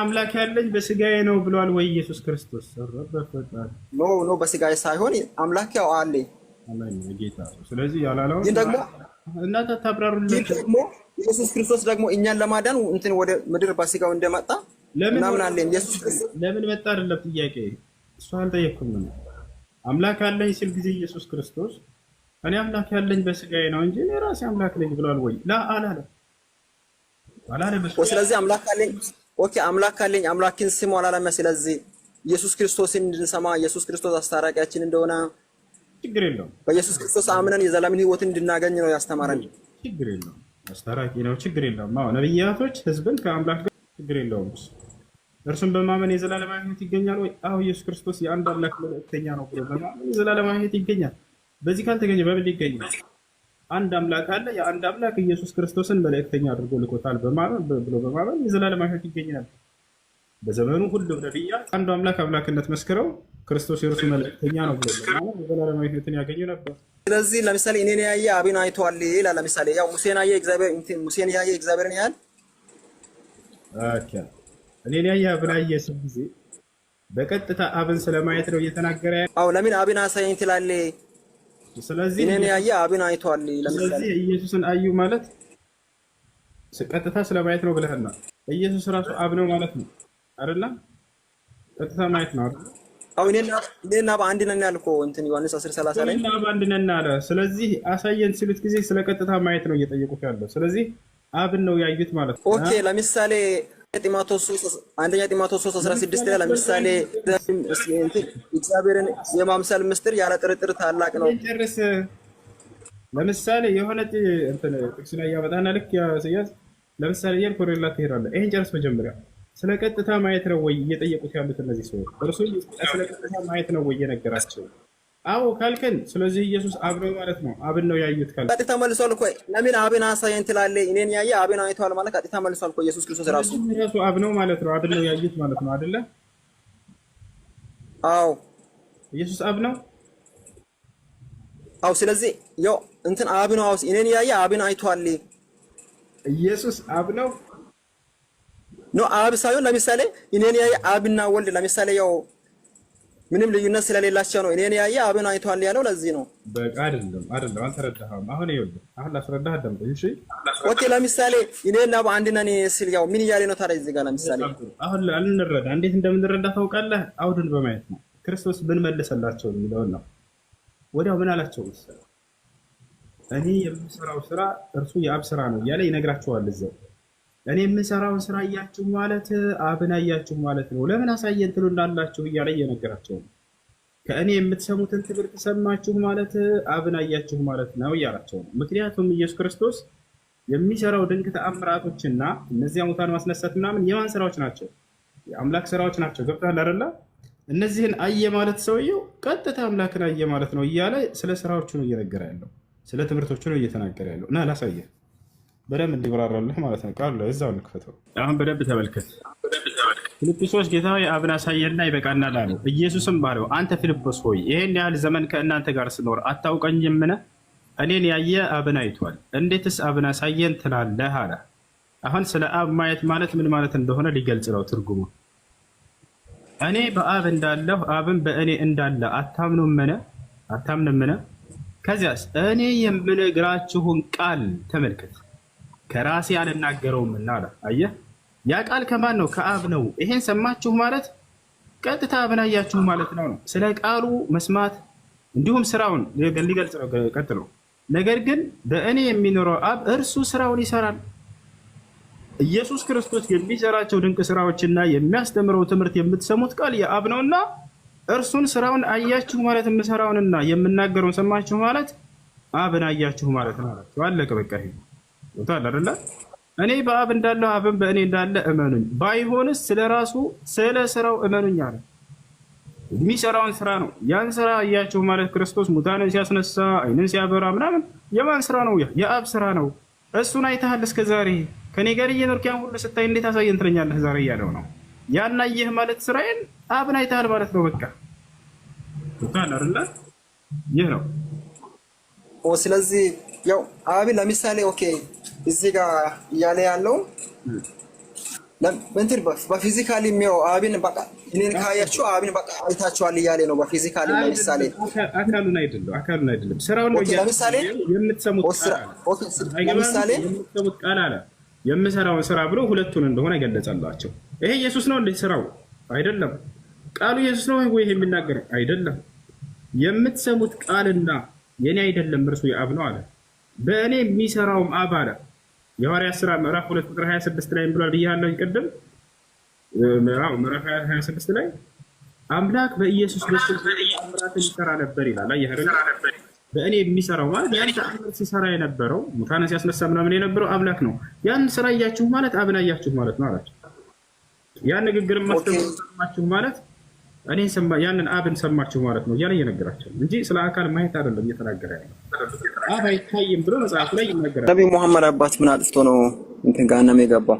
አምላክ ያለኝ በስጋዬ ነው ብሏል ወይ ኢየሱስ ክርስቶስ? ኖ በስጋዬ ሳይሆን አምላክ ያው አለኝ ጌታ። ስለዚህ ያላለው ግን ደግሞ እናንተ ታብራሩልኝ። ደግሞ ኢየሱስ ክርስቶስ ደግሞ እኛን ለማዳን እንትን ወደ ምድር በስጋው እንደመጣ ምናምን አለን። ኢየሱስ ክርስቶስ ለምን መጣ አይደለም ጥያቄ፣ እሱ አልጠየቅኩም። አምላክ አለኝ ሲል ጊዜ ኢየሱስ ክርስቶስ እኔ አምላክ ያለኝ በስጋዬ ነው እንጂ እኔ ራሴ አምላክ ነኝ ብሏል ወይ? አላለም። ስለዚህ አምላክ አለኝ ኦኬ፣ አምላክ አለኝ አምላክን ስሙ አላለም። ስለዚህ ኢየሱስ ክርስቶስን እንድንሰማ ኢየሱስ ክርስቶስ አስታራቂያችን እንደሆነ ችግር የለውም። በኢየሱስ ክርስቶስ አምነን የዘላለምን ሕይወት እንድናገኝ ነው ያስተማረን። ችግር የለውም። አስታራቂ ነው። ችግር የለውም። አዎ ነብያቶች ህዝብን ከአምላክ ጋር ችግር የለውም። እርሱን በማመን የዘላለማዊ ሕይወት ይገኛል ወይ? አዎ ኢየሱስ ክርስቶስ የአንድ አምላክ መልእክተኛ ነው ብሎ በማመን የዘላለማዊ ሕይወት ይገኛል። በዚህ ካልተገኘ በምን ይገኛል? አንድ አምላክ አለ። የአንድ አምላክ ኢየሱስ ክርስቶስን መልእክተኛ አድርጎ ልኮታል ብሎ በማመን የዘላለም ሕይወት ይገኛል። በዘመኑ ሁሉም ነብያት አንዱ አምላክ አምላክነት መስክረው ክርስቶስ የእርሱ መልእክተኛ ነው ብሎ በማመን የዘላለም ሕይወትን ያገኙ ነበር። ስለዚህ ለምሳሌ እኔን ያየ አብን አይቷል ይላል። ለምሳሌ ያው ሙሴን ያየ እግዚአብሔርን ያህል እኔን ያየ አብን አየ ሲል ጊዜ በቀጥታ አብን ስለማየት ነው እየተናገረ ያለው። አዎ ለምን አብን አሳየኝ ትላለህ? ስለዚህ እኔን ያየ አብን አይቷል። ለምሳሌ ኢየሱስን አዩ ማለት ቀጥታ ስለማየት ነው ብለህና ኢየሱስ ራሱ አብ ነው ማለት ነው አይደለ? ቀጥታ ማየት ነው አይደል? አዎ እኔና በአንድ ነን ያልከው እንትን ዮሐንስ 10:30 ላይ እኔና በአንድ ነን አለ። ስለዚህ አሳየን ሲሉት ጊዜ ስለ ቀጥታ ማየት ነው እየጠየቁት ያለው። ስለዚህ አብን ነው ያዩት ማለት ነው። ኦኬ ለምሳሌ አንደኛ ጢሞቴዎስ 3:16 ላይ ለምሳሌ እግዚአብሔርን የማምሰል ምስጢር ያለ ጥርጥር ታላቅ ነው። ለምሳሌ የሆነ እንትን ጥቅስ ላይ ያመጣና ልክ ያስያዝ ለምሳሌ ኮሬላ ትሄዳለህ። ይሄን ጨርስ። መጀመሪያ ስለ ቀጥታ ማየት ነው ወይ እየጠየቁት ያሉት እነዚህ ሰዎች? እርሱ ስለ ቀጥታ ማየት ነው ወይ የነገራቸው? አዎ ካልከን ስለዚህ ኢየሱስ አብ ነው ማለት ነው። አብን ነው ያዩት ካልከን ቀጥታ መልሷል እኮ። ለምን አብን አሳየን ትላለህ? እኔን ያየ አብን አይቷል ማለት ቀጥታ መልሷል እኮ። ኢየሱስ ክርስቶስ ራሱ አብ ነው ማለት ነው። አብን ነው ያዩት ማለት ነው አይደለ? አዎ ኢየሱስ አብ ነው። አዎ ስለዚህ ያው እንትን አብ ነው። አውስ እኔን ያየ አብን አይቷል። ኢየሱስ አብ ነው ነው አብ ሳይሆን ለምሳሌ እኔን ያየ አብና ወልድ ለምሳሌ ያው ምንም ልዩነት ስለሌላቸው ነው እኔን ያየ አብን አይቷል ያለው። ለዚህ ነው በቃ አይደለም አልተረዳህም። አሁን ይኸውልህ አሁን ላስረዳህ አዳምጠኝ እሺ። ኦኬ ለምሳሌ እኔና በአንድ ነን ሲል ያው ምን እያለ ነው ታዲያ እዚህ ጋር? ለምሳሌ አሁን እንረዳ እንዴት እንደምንረዳ ታውቃለህ? አውዱን በማየት ነው። ክርስቶስ ምን መለሰላቸው የሚለውን ነው። ወዲያው ምን አላቸው መሰለህ? እኔ የምሰራው ስራ እርሱ የአብ ስራ ነው እያለ ይነግራቸዋል እዛው። እኔ የምሰራውን ስራ እያችሁ ማለት አብን አያችሁ ማለት ነው። ለምን አሳየን ትሉናላችሁ እያለ እየነገራቸው ነው። ከእኔ የምትሰሙትን ትምህርት ሰማችሁ ማለት አብን አያችሁ ማለት ነው እያላቸው ነው። ምክንያቱም ኢየሱስ ክርስቶስ የሚሰራው ድንቅ ተአምራቶችና እነዚያ ሙታን ማስነሳት ምናምን የማን ስራዎች ናቸው? የአምላክ ስራዎች ናቸው። ገብቶሃል አይደለ? እነዚህን አየ ማለት ሰውየው ቀጥታ አምላክን አየ ማለት ነው እያለ ስለ ስራዎቹ ነው እየነገረ ያለው፣ ስለ ትምህርቶቹ ነው እየተናገረ ያለው። እና ላሳየህ በደንብ እንዲብራራልህ ማለት ነው። ቃሉ እዛው እንክፈተው። አሁን በደንብ ተመልከት። ፊልጵስዩስ ጌታ ሆይ አብን አሳየንና ይበቃናል አለው። ኢየሱስም ባለው አንተ ፊልጵስ ሆይ ይሄን ያህል ዘመን ከእናንተ ጋር ስኖር አታውቀኝምን? እኔን ያየ አብን አይቷል። እንዴትስ አብን አሳየን ትላለህ አለ። አሁን ስለ አብ ማየት ማለት ምን ማለት እንደሆነ ሊገልጽ ነው ትርጉሙ። እኔ በአብ እንዳለሁ አብን በእኔ እንዳለ አታምኑምን? ከዚያስ እኔ የምነግራችሁን ቃል ተመልከት፣ ከራሴ አልናገረውምና አለ። አየህ፣ ያ ቃል ከማን ነው? ከአብ ነው። ይሄን ሰማችሁ ማለት ቀጥታ አብን አያችሁ ማለት ነው። ስለ ቃሉ መስማት እንዲሁም ስራውን ሊገልጽ ነው። ቀጥሎ ነገር ግን በእኔ የሚኖረው አብ እርሱ ስራውን ይሰራል። ኢየሱስ ክርስቶስ የሚሰራቸው ድንቅ ስራዎችና የሚያስተምረው ትምህርት የምትሰሙት ቃል የአብ ነውና እርሱን ስራውን አያችሁ ማለት የምሰራውንና የምናገረውን ሰማችሁ ማለት አብን አያችሁ ማለት ነው። አለቀ በቃ። ይሄ ወጣል አይደለ? እኔ በአብ እንዳለሁ አብን በእኔ እንዳለ እመኑኝ፣ ባይሆንስ ስለራሱ ስለ ስራው እመኑኝ አለ። የሚሰራውን ስራ ነው። ያን ስራ አያችሁ ማለት ክርስቶስ ሙታንን ሲያስነሳ አይንን ሲያበራ ምናምን የማን ስራ ነው? የአብ ስራ ነው። እሱን አይተሃል እስከ ዛሬ ከኔ ጋር እየኖርክ ያን ሁሉ ስታይ እንዴት አሳየን ትለኛለህ ዛሬ እያለው ነው። ያን አየህ ማለት ስራዬን አብን አይተሃል ማለት ነው። በቃ ወጣል አይደለ? ይህ ነው። ስለዚህ ያው አብን ለምሳሌ ኦኬ እዚህ ጋር እያለ ያለው እንትን በፊዚካሊ የሚያው አብን በቃ እኔን ካያችሁ አብን በቃ አይታችኋል እያለ ነው። በፊዚካሊ ለምሳሌ አካሉን አይደለም ስራውን ነው። ለምሳሌ የምትሰሙት ቃል አለ የምሰራውን ስራ ብሎ ሁለቱን እንደሆነ ገለጸላቸው። ይሄ ኢየሱስ ነው እንዴ ስራው? አይደለም። ቃሉ ኢየሱስ ነው ወይ የሚናገረው? አይደለም። የምትሰሙት ቃልና የኔ አይደለም እርሱ የአብ ነው አለ። በእኔ የሚሰራውም አብ አለ። የሐዋርያት ሥራ ምዕራፍ 2 ቁጥር 26 ላይ ብሏል ብያለሁ ቅድም። ምዕራፍ 26 ላይ አምላክ በኢየሱስ ክርስቶስ ተአምራትን ይሰራ ነበር ይላል። አየህ በእኔ የሚሰራው ማለት ያን ተአምራት ሲሰራ የነበረው ሙታን ሲያስነሳ ምናምን የነበረው አምላክ ነው። ያን ስራ እያችሁ ማለት አብን አያችሁ ማለት ነው አላቸው። ያን ንግግር ማስተማራችሁ ማለት እኔ ያንን አብን ሰማችሁ ማለት ነው እያለ እየነገራቸው እንጂ ስለ አካል ማየት አይደለም እየተናገረ ያለው። አብ አይታይም ብሎ መጽሐፉ ላይ ይናገራል። ነብዩ መሐመድ አባት ምን አጥፍቶ ነው እንትን ገሃነም የገባው?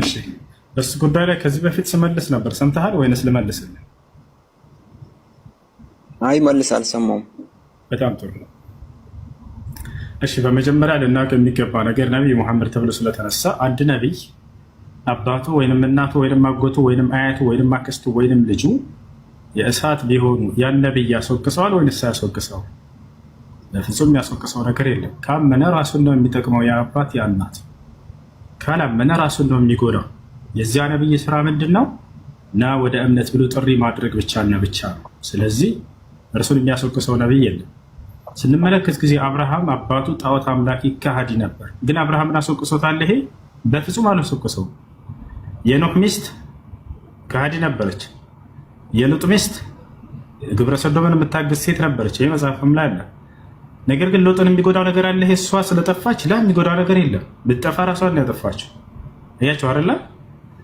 እሺ በሱ ጉዳይ ላይ ከዚህ በፊት ስመልስ ነበር፣ ሰምተሃል ወይንስ ልመልስልህ? አይ መልስ፣ አልሰማሁም። በጣም ጥሩ ነው። እሺ በመጀመሪያ ልናውቅ የሚገባ ነገር ነብይ መሐመድ ተብሎ ስለተነሳ አንድ ነብይ አባቱ ወይንም እናቱ ወይንም አጎቱ ወይንም አያቱ ወይንም አክስቱ ወይንም ልጁ የእሳት ቢሆኑ ያን ነብይ ያስወቅሰዋል ወይንስ ያስወቅሰው? በፍጹም ያስወቅሰው ነገር የለም። ካመነ ራሱን ነው የሚጠቅመው ያ አባት ያ እናት። ካላመነ ራሱን ነው የሚጎዳው። የዚያ ነብይ ስራ ምንድን ነው? ና ወደ እምነት ብሎ ጥሪ ማድረግ ብቻና ብቻ ነው። ስለዚህ እርሱን የሚያስወቅሰው ነብይ የለም። ስንመለከት ጊዜ አብርሃም አባቱ ጣዖት አምላኪ ከሃዲ ነበር። ግን አብርሃምን አስወቅሶታል? ይሄ በፍጹም አላስወቅሰው። የኖህ ሚስት ከሃዲ ነበረች። የሉጥ ሚስት ግብረ ሰዶምን የምታግዝ ሴት ነበረች። ይህ መጽሐፍም ላይ አለ። ነገር ግን ሉጥን የሚጎዳው ነገር አለ። እሷ ስለጠፋች ላ የሚጎዳው ነገር የለም። ብትጠፋ ራሷን ያጠፋችው እያቸው አይደለ?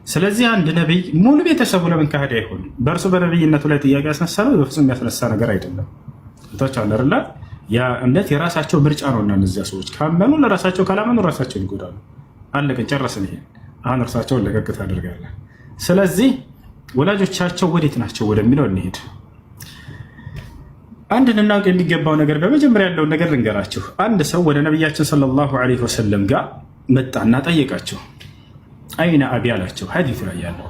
ስለዚህ አንድ ነቢይ ሙሉ ቤተሰቡ ለምን ከሃዲ አይሆንም? በእርሱ በነቢይነቱ ላይ ጥያቄ ያስነሳለው በፍጹም የሚያስነሳ ነገር አይደለም። ታች አለርላ ያ እምነት የራሳቸው ምርጫ ነውና እነዚያ ሰዎች ካመኑ ለራሳቸው፣ ካላመኑ ራሳቸውን ይጎዳሉ። አለቀን፣ ጨረስን። ይሄ አሁን እርሳቸውን ለቀቅ ታደርጋለህ። ስለዚህ ወላጆቻቸው ወዴት ናቸው ወደሚለው እንሄድ። አንድ ልናውቅ የሚገባው ነገር በመጀመሪያ ያለውን ነገር ልንገራችሁ። አንድ ሰው ወደ ነቢያችን ሰለላሁ ዐለይሂ ወሰለም ጋር መጣና ጠየቃቸው። አይነ አቢ አላቸው። ሐዲሱ ላይ ያለው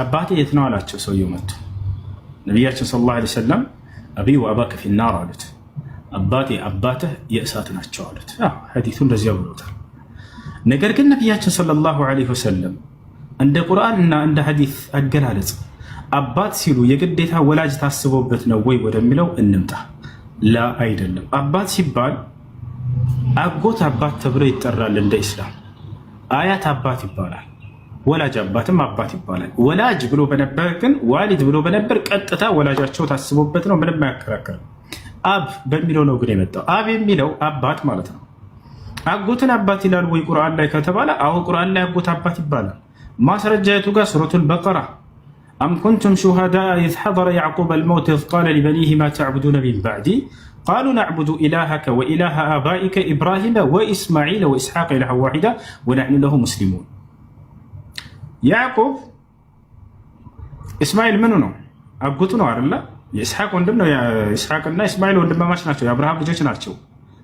አባቴ የት ነው አላቸው። ሰውየው መጡ። ነቢያችን ሰለላሁ ዐለይሂ ወሰለም አቢ ወአባከ ፊናር አሉት። አባቴ አባትህ የእሳት ናቸው አሉት። ሐዲሱ እንደዚያ ብሎታል። ነገር ግን ነቢያችን ሰለላሁ ዐለይሂ ወሰለም እንደ ቁርአንና እንደ ሐዲስ አገላለጽ አባት ሲሉ የግዴታ ወላጅ ታስቦበት ነው ወይ ወደሚለው እንምጣ። ላ አይደለም። አባት ሲባል አጎት አባት ተብሎ ይጠራል እንደ ኢስላም። አያት አባት ይባላል። ወላጅ አባትም አባት ይባላል። ወላጅ ብሎ በነበር ግን ዋሊድ ብሎ በነበር ቀጥታ ወላጃቸው ታስቦበት ነው። ምንም አያከራከርም። አብ በሚለው ነው ግን የመጣው። አብ የሚለው አባት ማለት ነው። አጎትን አባት ይላል ወይ ቁርአን ላይ ከተባለ አሁ ቁርአን ላይ አጎት አባት ይባላል። ማስረጃቱ ጋር ሱረቱል በቀራ አም ኩንቱም ሹሃዳአ ኢዝ ሐደረ ያዕቁብ አልመውት ኢዝ ቃለ ሊበኒህ ማ ተዕቡዱነ ሚን ባዕዲ ቃሉ ነዕቡዱ ኢላሀከ ወኢላሀ አባኢከ ኢብራሂመ ወኢስማዒለ ወኢስሐቀ ኢላሀን ዋሒዳ ወነሕኑ ለሁ ሙስሊሙን። ያዕቁብ እስማኤል ምኑ ነው? አጎቱ ነው አይደለ? የኢስሐቅ ወንድም ነው። ኢስሐቅና እስማኤል ወንድማማች ናቸው፣ የአብርሃም ልጆች ናቸው።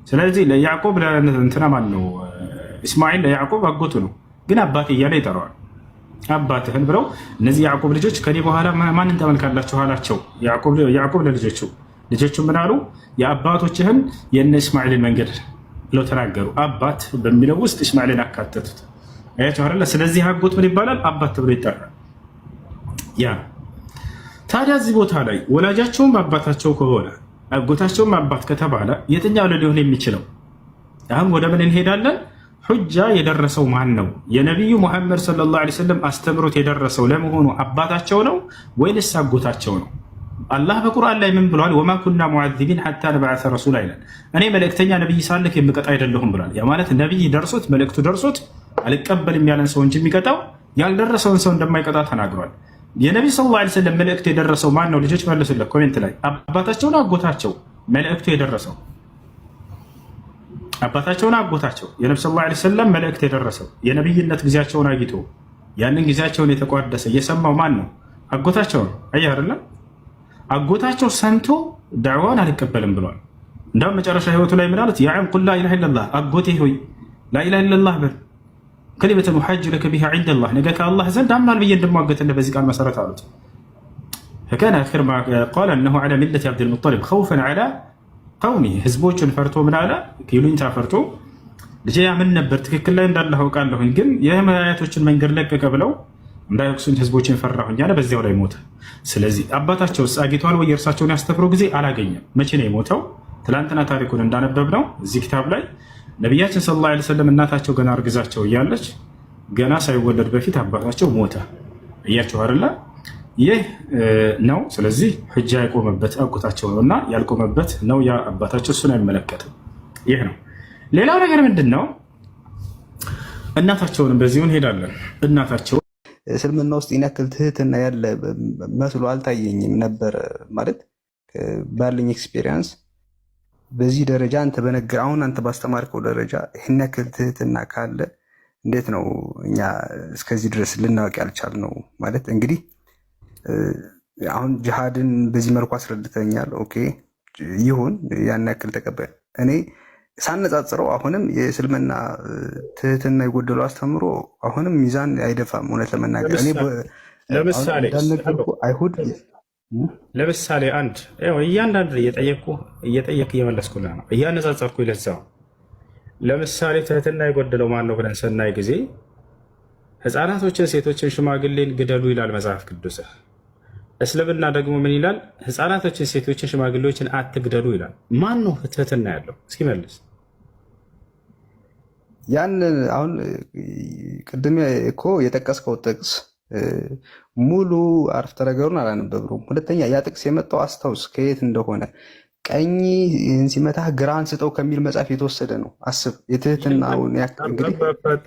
ስለዚህ ለያዕቆብ ለእንትና ማን ነው? እስማኤል ለያዕቆብ አጎቱ ነው፣ ግን አባቴ እያለ ይጠራዋል። አባትህን ብለው እነዚህ ያዕቆብ ልጆች ከኔ በኋላ ማንን ተመልካላችሁ አላቸው። ያዕቆብ ለልጆቹ ምን አሉ? የአባቶችህን የእነ እስማኤልን መንገድ ብለው ተናገሩ። አባት በሚለው ውስጥ እስማኤልን አካተቱት። አያቸው አይደለ? ስለዚህ አጎት ምን ይባላል? አባት ተብሎ ይጠራል። ያ ታዲያ እዚህ ቦታ ላይ ወላጃቸውም አባታቸው ከሆነ አጎታቸውም አባት ከተባለ የትኛው ሊሆን የሚችለው? አሁን ወደ ምን እንሄዳለን? ሑጃ የደረሰው ማን ነው? የነቢዩ ሙሐመድ ሰለላሁ ዐለይሂ ወሰለም አስተምሮት የደረሰው ለመሆኑ አባታቸው ነው ወይንስ አጎታቸው ነው? አላህ በቁርአን ላይ ምን ብሏል? ወማ ኩና ሙዐዚቢን ሐታ ነብዐሰ ረሱላ ይላል። እኔ መልእክተኛ ነቢይ ሳልክ የምቀጣ አይደለሁም ብሏል። ያ ማለት ነቢይ ደርሶት መልእክቱ ደርሶት አልቀበልም ያለን ሰው እንጂ የሚቀጣው ያልደረሰውን ሰው እንደማይቀጣ ተናግሯል። የነቢይ ሰለላሁ ዐለይሂ ወሰለም መልእክቱ የደረሰው ማን ነው? ልጆች መልሱለት ኮሜንት ላይ። አባታቸውና አጎታቸው መልእክቱ የደረሰው አባታቸውና አጎታቸው የነብዩ ሰለላሁ ዐለይሂ ወሰለም መልእክት የደረሰው የነቢይነት ጊዜያቸውን አግኝቶ ያንን ጊዜያቸውን የተቋደሰ የሰማው ማን ነው? አጎታቸው ነው። አየህ አይደለም? አጎታቸው ሰምቶ ዳዕዋን አልቀበልም ብሏል። እንዳውም መጨረሻ ህይወቱ ላይ ምን አሉት? ያ ዐም ቁል ላ ኢላሃ ኢለላህ፣ አጎቴ ሆይ ላ ኢላሃ ኢለላህ በል ከሊመተን ኡሐጅለከ ቢሃ ዒንደላህ ነገ ከአላህ ዘንድ አምናል ብዬ እንደማገትልህ በዚህ ቃል መሰረት አሉት። ፈካነ አኺር ማ ቃለ አነሁ ዐላ ሚለቲ ዓብድልሙጠሊብ ኸውፈን ዐላ ቀውሚሂ ህዝቦቹን ፈርቶ ምን አለ? ይሉኝታ ፈርቶ ልጄ ያምን ነበር ትክክል ላይ እንዳለህ አውቃለሁኝ፣ ግን የአያቶችን መንገድ ለቀቀ ብለው እንዳይወቅሱኝ ህዝቦችን ፈራሁኝ አለ። በዚያው ላይ ሞተ። ስለዚህ አባታቸውስ አግኝተዋል ወይ? የእርሳቸውን ያስተፍረው ጊዜ አላገኘም። መቼ ነው የሞተው? ትላንትና ታሪኩን እንዳነበብ ነው እዚህ ኪታብ ላይ ነቢያችን ሰለላሁ ዐለይሂ ወሰለም እናታቸው ገና እርግዛቸው እያለች ገና ሳይወለድ በፊት አባታቸው ሞተ። እያቸው አይደለ? ይህ ነው። ስለዚህ ሕጃ ያቆመበት አጎታቸው ነው እና ያልቆመበት ነው ያ አባታቸው። እሱን አይመለከትም። ይህ ነው። ሌላው ነገር ምንድን ነው? እናታቸውንም በዚሁ እንሄዳለን። እናታቸው እስልምና ውስጥ ይህን ያክል ትህትና ያለ መስሎ አልታየኝም ነበር። ማለት ባለኝ ኤክስፔሪንስ በዚህ ደረጃ አንተ በነገር አሁን አንተ ባስተማርከው ደረጃ ይህን ያክል ትህትና ካለ እንዴት ነው እኛ እስከዚህ ድረስ ልናወቅ ያልቻል ነው? ማለት እንግዲህ አሁን ጅሃድን በዚህ መልኩ አስረድተኛል። ኦኬ ይሁን፣ ያን ያክል ተቀበል። እኔ ሳነጻጽረው አሁንም የእስልምና ትህትና የጎደለው አስተምሮ አሁንም ሚዛን አይደፋም። እውነት ለመናገር እኔ ለምሳሌ አይሁድ ለምሳሌ አንድ እያንዳንዱ እየጠየቅ እየመለስኩልህ ነው፣ እያነጻጸርኩ ይለዛው። ለምሳሌ ትህትና የጎደለው ማን ነው ብለን ስናይ ጊዜ ህፃናቶችን፣ ሴቶችን፣ ሽማግሌን ግደሉ ይላል መጽሐፍ ቅዱስ። እስልምና ደግሞ ምን ይላል? ህፃናቶችን፣ ሴቶችን፣ ሽማግሌዎችን አትግደሉ ይላል። ማን ነው ትህትና ያለው? እስኪመልስ። ያን አሁን ቅድም እኮ የጠቀስከው ጥቅስ ሙሉ አረፍተ ነገሩን አላነበብኩም። ሁለተኛ ያ ጥቅስ የመጣው አስታውስ ከየት እንደሆነ። ቀኝህን ሲመታህ ግራህን ስጠው ከሚል መጽሐፍ የተወሰደ ነው። አስብ የትህትናውን ያክል እንግዲህ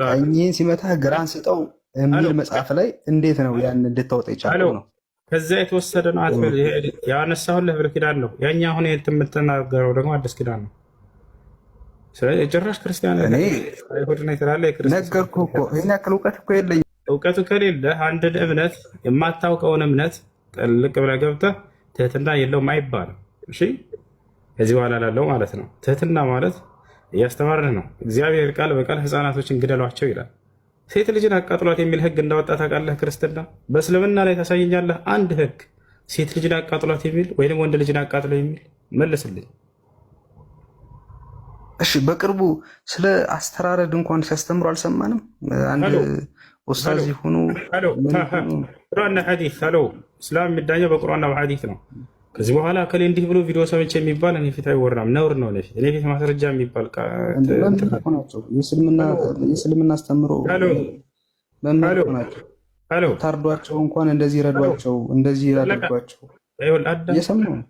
ቀኝህን ሲመታህ ግራህን ስጠው የሚል መጽሐፍ ላይ እንዴት ነው ያን እንድታወጣ የቻለው ነው? ከዚያ የተወሰደ ነው አትበል። ያነሳሁልህ ብሉይ ኪዳን ነው። ያኛ አሁን የምትናገረው ደግሞ አዲስ ኪዳን ነው። ስለዚህ ጭራሽ ክርስቲያን አይሁድ ነው ትላለህ። ነገርኩህ እኮ ይህን ያክል እውቀት እኮ የለኝም። እውቀቱ ከሌለ አንድን እምነት የማታውቀውን እምነት ጥልቅ ብለህ ገብተህ ትህትና የለውም አይባልም። እሺ ከዚህ በኋላ ላለው ማለት ነው። ትህትና ማለት እያስተማርህ ነው። እግዚአብሔር ቃል በቃል ህፃናቶችን ግደሏቸው ይላል። ሴት ልጅን አቃጥሏት የሚል ህግ እንዳወጣ ታውቃለህ? ክርስትና በእስልምና ላይ ታሳየኛለህ? አንድ ህግ ሴት ልጅን አቃጥሏት የሚል ወይም ወንድ ልጅን አቃጥሎ የሚል መልስልኝ። እሺ በቅርቡ ስለ አስተራረድ እንኳን ሲያስተምሩ አልሰማንም? አንድ ኡስታዝ ይሁኑ ቁርአንና ሐዲስ አለው። እስላም የሚዳኘው በቁርአንና በሐዲስ ነው። ከዚህ በኋላ ከሌ እንዲህ ብሎ ቪዲዮ ሰምቼ የሚባል እኔ ፊት አይወራም፣ ነውር ነው። እኔ ፊት ማስረጃ የሚባል የእስልምና አስተምሮ መምህር ናቸው። ታርዷቸው እንኳን እንደዚህ ረዷቸው፣ እንደዚህ ያደርጓቸው እየሰማሁ ነው።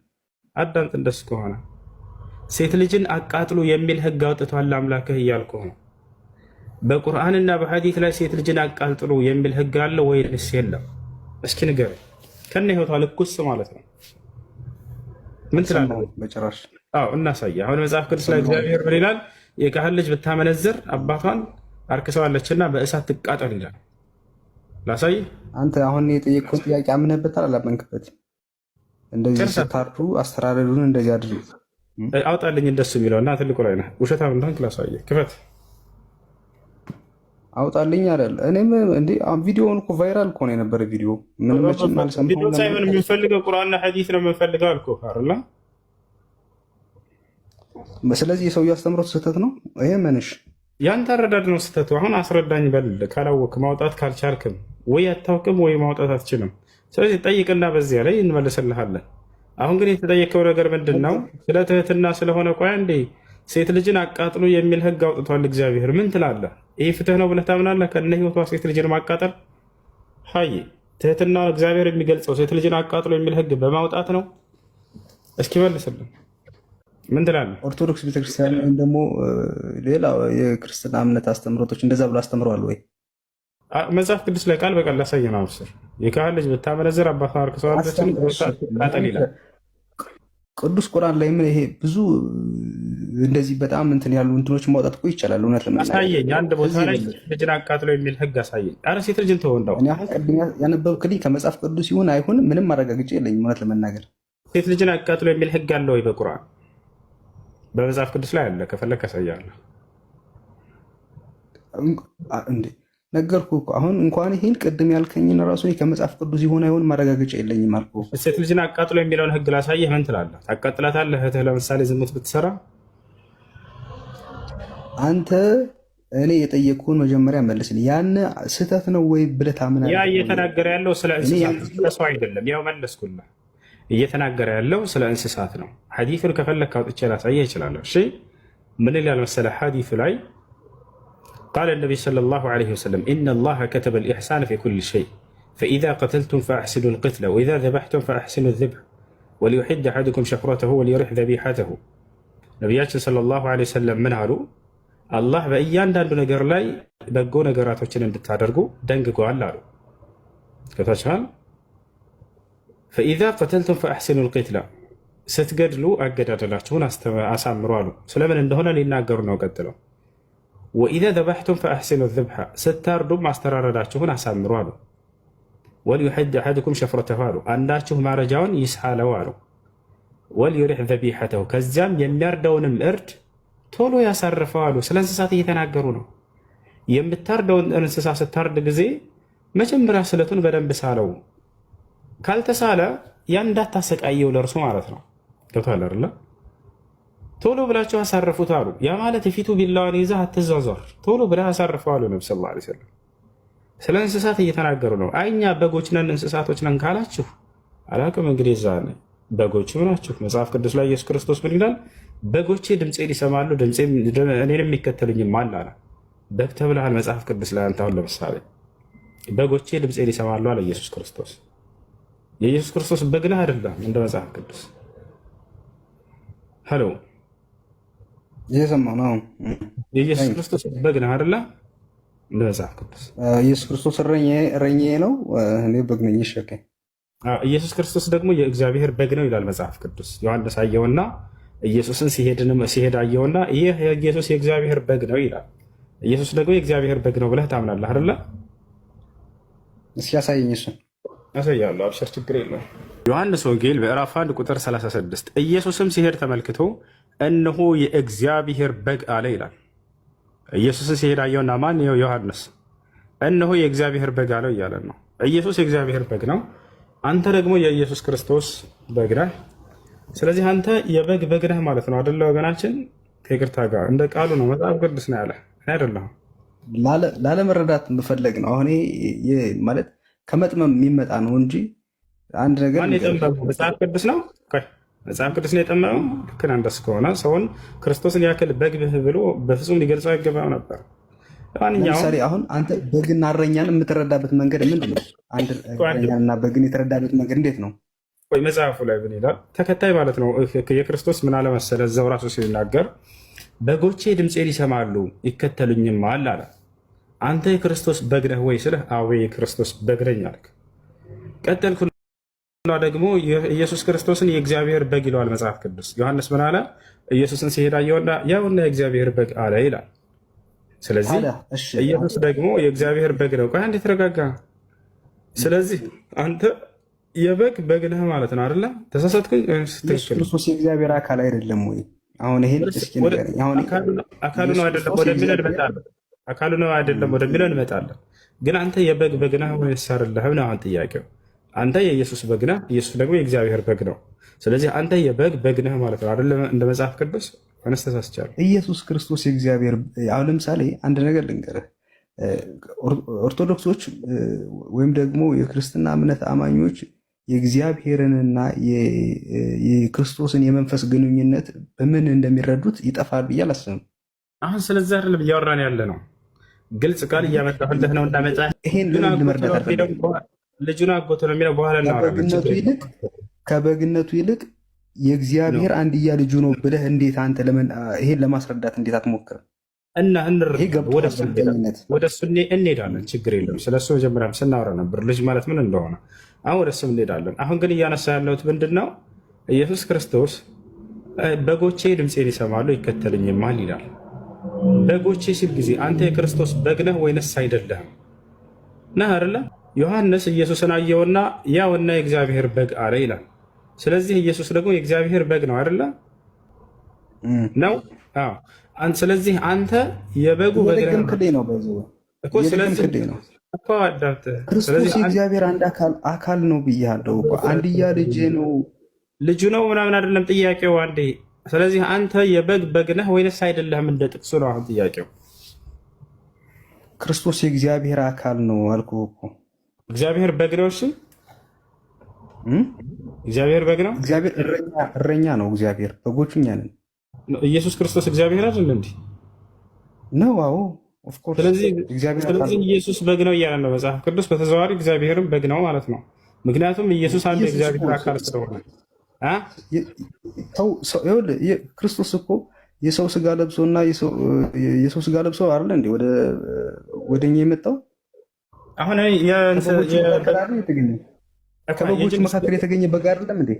አዳምጥ። እንደሱ ከሆነ ሴት ልጅን አቃጥሉ የሚል ህግ አውጥቷል አምላክህ እያልኩ ነው። በቁርአንና በሐዲስ ላይ ሴት ልጅን አቃጥሉ የሚል ህግ አለ ወይስ የለም? እስኪ ንገረኝ። ከነ ህይወቷ ልኩስ ማለት ነው። ምን ትላለህ? በጭራሽ። አዎ እናሳየ። አሁን መጽሐፍ ቅዱስ ላይ እግዚአብሔር ምን ይላል? የካህን ልጅ ብታመነዝር አባቷን አርክሰዋለችና በእሳት ትቃጠል ይላል። ላሳይ። አንተ አሁን የጠየቅኩት ጥያቄ አምነህበታል አላመንክበትም? እንደዚህ ስታርዱ አስተራረዱን እንደዚህ አድርጉ አውጣልኝ እንደሱ የሚለው እና ትልቁ ላይ ነህ። ውሸታም እንደሆንክ ላሳየ። ክፈት አውጣልኝ አይደል? እኔም እንዴ ቪዲዮውን እኮ ቫይራል እኮ ነው የነበረ ቪዲዮ። ምን መቼም አልሰማሁም። ቪዲዮ ሳይሆን የምንፈልገው ቁርአንና ሐዲስ ነው የምንፈልገው አልኩህ አይደል? ስለዚህ የሰውየው አስተምሮት ስህተት ነው። ይሄ ምንሽ ያንተ አረዳድ ነው ስህተቱ። አሁን አስረዳኝ በል። ካላወቅህ ማውጣት ካልቻልክም ወይ አታውቅም ወይ ማውጣት አትችልም። ስለዚህ ጠይቅና በዚያ ላይ እንመልስልሃለን። አሁን ግን የተጠየቀው ነገር ምንድን ነው? ስለ ትህትና ስለሆነ ቆይ እንዴ ሴት ልጅን አቃጥሉ የሚል ህግ አውጥቷል እግዚአብሔር። ምን ትላለህ? ይህ ፍትህ ነው ብለህ ታምናለህ? ከነ ህይወቷ ሴት ልጅን ማቃጠል ሀይ ትህትና እግዚአብሔር የሚገልጸው ሴት ልጅን አቃጥሎ የሚል ህግ በማውጣት ነው? እስኪ መልስልን። ምን ትላለህ? ኦርቶዶክስ ቤተክርስቲያን ወይም ደግሞ ሌላ የክርስትና እምነት አስተምሮቶች እንደዛ ብሎ አስተምረዋል ወይ? መጽሐፍ ቅዱስ ላይ ቃል በቃል ላሳየህ ነው። አብስር የካህን ልጅ ብታመነዝር አባቷን አርክሰዋለችን ቃጠል ይላል። ቅዱስ ቁርአን ላይ ምን ይሄ ብዙ እንደዚህ በጣም እንትን ያሉ እንትኖች ማውጣት እኮ ይቻላል። እውነት ለመናገር አሳየኝ። አንድ ቦታ ላይ ልጅን አቃጥሎ የሚል ህግ አሳየኝ። ኧረ ሴት ልጅን ተወው። እንደው እኔ አሁን ቅድም ያነበብክልኝ ከመጽሐፍ ቅዱስ ይሁን አይሁን ምንም ማረጋገጫ የለኝም። እውነት ለመናገር ሴት ልጅን አቃጥሎ የሚል ህግ አለ ወይ በቁርአን? በመጽሐፍ ቅዱስ ላይ አለ። ከፈለክ ያሳያለሁ። እንዴ ነገርኩ እኮ አሁን እንኳን ይህን ቅድም ያልከኝን ራሱ ከመጽሐፍ ቅዱስ ይሆን አይሆን ማረጋገጫ የለኝም አልኩ። ሴት ልጅን አቃጥሎ የሚለውን ህግ ላሳየህ። ምን ትላለህ? ታቃጥላታለህ? እህትህ ለምሳሌ ዝሙት ብትሰራ አንተ እኔ የጠየቅኩህን መጀመሪያ መልስልኝ። ያን ስህተት ነው ወይ ብለህ ታምናለህ? ያ እየተናገረ ያለው ስለ እንስሳት ስለ ሰው አይደለም። ያው መለስኩልህ። እየተናገረ ያለው ስለ እንስሳት ነው። ሐዲሱን ከፈለክ አውጥቼ ላሳየህ እችላለሁ። እሺ ምን ይላል መሰለህ? ሐዲሱ ላይ ቃለ ነቢይ ሰለላሁ ዐለይሂ ወሰለም ኢነላሀ ከተበ ልኢሕሳነ ፊ ኩሊ ሸይ ፈኢዛ ቀተልቱም ፈአሕሲኑ ልቅትለ ወኢዛ ዘበሕቱም ፈአሕሲኑ ዝብሕ ወሊዩሒድ አሐዱኩም ሸፍረተሁ ወሊዩሪሕ ዘቢሐተሁ። ነቢያችን ሰለላሁ ዐለይሂ ወሰለም ምን አሉ? አላህ በእያንዳንዱ ነገር ላይ በጎ ነገራቶችን እንድታደርጉ ደንግጓል አሉ። ከታችኋል። ፈኢዛ ቀተልቱም ፈአሕሲኑ ልቅትለ ስትገድሉ አገዳደላችሁን አሳምሩ አሉ። ስለምን እንደሆነ ሊናገሩ ነው ቀጥለው። ወኢዛ ዘበሕቱም ፈአሕሲኑ ዝብሐ ስታርዱም ማስተራረዳችሁን አሳምሩ አሉ። ወሊዩሕድ አሐዱኩም ሸፍረተሁ አሉ። አንዳችሁ ማረጃውን ይስሓለው አሉ። ወሊዩሪሕ ዘቢሐተሁ ከዚያም የሚያርደውንም እርድ ቶሎ ያሳርፈው አሉ። ስለ እንስሳት እየተናገሩ ነው። የምታርደውን እንስሳ ስታርድ ጊዜ መጀመሪያ ስለቱን በደንብ ሳለው። ካልተሳለ ያን እንዳታሰቃየው ለእርሱ ማለት ነው። ገብቶሃል አይደለ? ቶሎ ብላችሁ አሳርፉት አሉ። ያ ማለት የፊቱ ቢላዋን ይዘህ አትዟዟር፣ ቶሎ ብለህ አሳርፈው አሉ ነቢ ሰለላሁ ዐለይሂ ወሰለም። ስለ እንስሳት እየተናገሩ ነው። አይ እኛ በጎች ነን እንስሳቶች ነን ካላችሁ አላውቅም። እንግዲህ እዛ በጎችም ናችሁ። መጽሐፍ ቅዱስ ላይ ኢየሱስ ክርስቶስ ምን ይላል? በጎቼ ድምፄን ይሰማሉ እኔንም የሚከተሉኝም አለ አለ። በግ ተብለሃል መጽሐፍ ቅዱስ ላይ አንተ። አሁን ለምሳሌ በጎቼ ድምፄን ይሰማሉ አለ ኢየሱስ ክርስቶስ። የኢየሱስ ክርስቶስ በግ ነህ አይደለም? እንደ መጽሐፍ ቅዱስ ሄሎ እየሰማሁ ነው። የኢየሱስ ክርስቶስ በግ ነህ አይደለ? እንደ መጽሐፍ ቅዱስ ኢየሱስ ክርስቶስ እረኛዬ ነው፣ እኔ በግ ነኝ። ይሸከኝ። ኢየሱስ ክርስቶስ ደግሞ የእግዚአብሔር በግ ነው ይላል መጽሐፍ ቅዱስ። ዮሐንስ አየውና ኢየሱስን ሲሄድ አየውና ይህ ኢየሱስ የእግዚአብሔር በግ ነው ይላል። ኢየሱስ ደግሞ የእግዚአብሔር በግ ነው ብለህ ታምናለህ አይደለ? እስኪ ያሳየኝ። እሱን ያሳያለሁ። አብሽር፣ ችግር የለውም። ዮሐንስ ወንጌል ምዕራፍ 1 ቁጥር 36 ኢየሱስም ሲሄድ ተመልክቶ እነሆ የእግዚአብሔር በግ አለ ይላል። ኢየሱስን ሲሄድ አየውና ማን? ዮሐንስ። እነሆ የእግዚአብሔር በግ አለው እያለን ነው። ኢየሱስ የእግዚአብሔር በግ ነው። አንተ ደግሞ የኢየሱስ ክርስቶስ በግ ነህ። ስለዚህ አንተ የበግ በግ ነህ ማለት ነው አደለ? ወገናችን ከይቅርታ ጋር እንደ ቃሉ ነው። መጽሐፍ ቅዱስ ነው ያለ አይደለሁም። ላለመረዳት መፈለግ ነው። አሁን ማለት ከመጥመም የሚመጣ ነው እንጂ አንድ ነገር መጽሐፍ ቅዱስ ነው። መጽሐፍ ቅዱስ ነው የጠመመው። ልክ እንደሱ ከሆነ ሰውን ክርስቶስን ያክል በግ ብሎ በፍጹም ሊገልጸው አይገባም ነበር። ለምሳሌ አሁን አንተ በግና እረኛን የምትረዳበት መንገድ ምንድን ነው? አንድ እረኛንና በግን የተረዳበት መንገድ እንዴት ነው? ወይ መጽሐፉ ላይ ምን ይላል? ተከታይ ማለት ነው የክርስቶስ ምን አለ መሰለ፣ እዛው ራሱ ሲናገር በጎቼ ድምፄን ይሰማሉ ይከተሉኝማል አለ። አንተ የክርስቶስ በግ ነህ ወይ ስልህ አዎ የክርስቶስ በግ ነኝ አልክ። ቀጠልኩና ደግሞ ኢየሱስ ክርስቶስን የእግዚአብሔር በግ ይለዋል መጽሐፍ ቅዱስ። ዮሐንስ ምን አለ? ኢየሱስን ሲሄድ አየውና ያውና የእግዚአብሔር በግ አለ ይላል። ስለዚህ ኢየሱስ ደግሞ የእግዚአብሔር በግ ነው። ቆይ አንዴ ተረጋጋ። ስለዚህ አንተ የበግ በግ ነህ ማለት ነው አይደለ? ተሳሳትኩኝ? ክርስቶስ የእግዚአብሔር አካል አይደለም ወይ? አሁን ይሄን እስኪ ንገረኝ። አሁን አካሉ ነው አይደለም ወደሚለው እንመጣለን። አካሉ ነው አይደለም ወደሚለው እንመጣለን። ግን አንተ የበግ በግ ነህ ወይስ አይደለህም ነው አሁን ጥያቄው። አንተ የኢየሱስ በግ ነህ፣ ኢየሱስ ደግሞ የእግዚአብሔር በግ ነው። ስለዚህ አንተ የበግ በግ ነህ ማለት ነው አይደለም? እንደ መጽሐፍ ቅዱስ ተሳስቻለሁ። ኢየሱስ ክርስቶስ የእግዚአብሔር አሁን ለምሳሌ አንድ ነገር ልንገርህ። ኦርቶዶክሶች ወይም ደግሞ የክርስትና እምነት አማኞች የእግዚአብሔርንና የክርስቶስን የመንፈስ ግንኙነት በምን እንደሚረዱት ይጠፋል ብዬ አላስብም። አሁን ስለዚህ አይደለም እያወራን ያለ ነው። ግልጽ ቃል እያመጣሁልህ ነው። እንዳመጣ ይሄን ልመርዳት አልፈልግም። ልጁን አጎቶ ነው የሚለው በኋላ ከበግነቱ ይልቅ የእግዚአብሔር አንድያ ልጁ ነው ብለህ እንዴት አንተ ይሄን ለማስረዳት እንዴት አትሞክርም? እና ወደ እሱ እንሄዳለን። ችግር የለም። ስለሱ መጀመሪያም ስናወራ ነበር ልጅ ማለት ምን እንደሆነ። አሁን ወደ እሱ እንሄዳለን። አሁን ግን እያነሳ ያለሁት ምንድን ነው? ኢየሱስ ክርስቶስ በጎቼ ድምፄን ይሰማሉ ይከተሉኝማል ይላል። በጎቼ ሲል ጊዜ አንተ የክርስቶስ በግ ነህ ወይንስ አይደለህም? ነህ አይደለ? ዮሐንስ ኢየሱስን አየውና ያውና የእግዚአብሔር በግ አለ ይላል። ስለዚህ ኢየሱስ ደግሞ የእግዚአብሔር በግ ነው አይደለ? ነው። ስለዚህ አንተ የበጉ በግ ነው እኮ ስለዚህ ነው እኮ አዳምጥ። ክርስቶስ የእግዚአብሔር አንድ አካል ነው ብያለሁ እኮ። አንድያ ልጅ ነው ልጁ ነው ምናምን አይደለም ጥያቄው አንዴ። ስለዚህ አንተ የበግ በግ ነህ ወይንስ አይደለህም? እንደ ጥቅሱ ነው አሁን ጥያቄው። ክርስቶስ የእግዚአብሔር አካል ነው አልኩህ እኮ። እግዚአብሔር በግ ነው። እሺ እግዚአብሔር በግ ነው። እግዚአብሔር እረኛ ነው። እግዚአብሔር በጎቹ እኛ ነን። ኢየሱስ ክርስቶስ እግዚአብሔር አይደል እንዴ? ነው። አዎ ኦፍ ኮርስ። ስለዚህ ኢየሱስ በግ ነው እያለ ነው መጽሐፍ ቅዱስ። በተዘዋዋሪ እግዚአብሔርም በግ ነው ማለት ነው። ምክንያቱም ኢየሱስ አንድ የእግዚአብሔር አካል ስለሆነ ክርስቶስ እኮ የሰው ስጋ ለብሶና የሰው ስጋ ለብሶ አይደል እንዴ ወደኛ የመጣው? አሁን ከበጎቹ መካከል የተገኘ በግ አይደለም እንዴ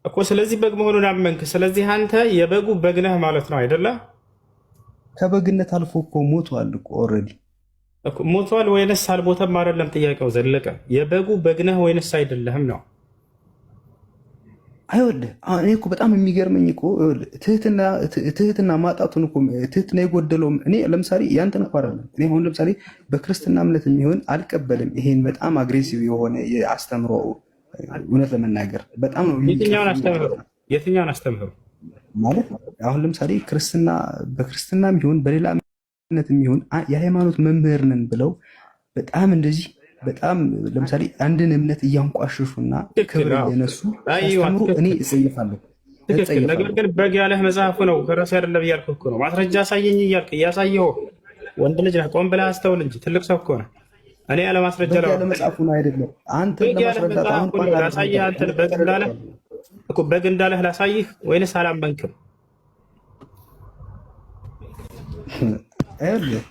እኮ። ስለዚህ በግ መሆኑን አመንክ። ስለዚህ አንተ የበጉ በግ ነህ ማለት ነው አይደለ? ከበግነት አልፎ እኮ ሞቷል እኮ ኦልሬዲ። ሞቷል ወይንስ አልሞተም አይደለም ጥያቄው ዘለቀ። የበጉ በግ ነህ ወይንስ አይደለህም ነው። አይወልህ እኔ እኮ በጣም የሚገርመኝ እኮ ትህትና ማጣቱን እኮ ትህትና የጎደለው እኔ ለምሳሌ ያንተን እኮ አይደለም። እኔ አሁን ለምሳሌ በክርስትና እምነት የሚሆን አልቀበልም። ይሄን በጣም አግሬሲቭ የሆነ የአስተምሮ እውነት ለመናገር በጣም ነው። የትኛውን አስተምህሮ ማለት አሁን ለምሳሌ በክርስትና የሚሆን በሌላ እምነት የሚሆን የሃይማኖት መምህር ነን ብለው በጣም እንደዚህ በጣም ለምሳሌ አንድን እምነት እያንቋሸሹና ክብር እየነሱ አስተምሩ እኔ እጸይፋለሁ። ነገር ግን በግ ያለህ መጽሐፉ ነው ከራሴ አይደለም እያልኩህ እኮ ነው። ማስረጃ አሳየኝ እያልክ እያሳየሁ ወንድ ልጅ ነህ። ቆም ብለህ አስተውል እንጂ ትልቅ ሰው እኮ ነህ። እኔ ያለ ማስረጃ ያለ መጽሐፉ ነው አይደለም። አንተ ለማስረዳት አሁን ላሳይህ አንተን በግ እንዳለህ ላሳይህ ወይንስ አላመንክም?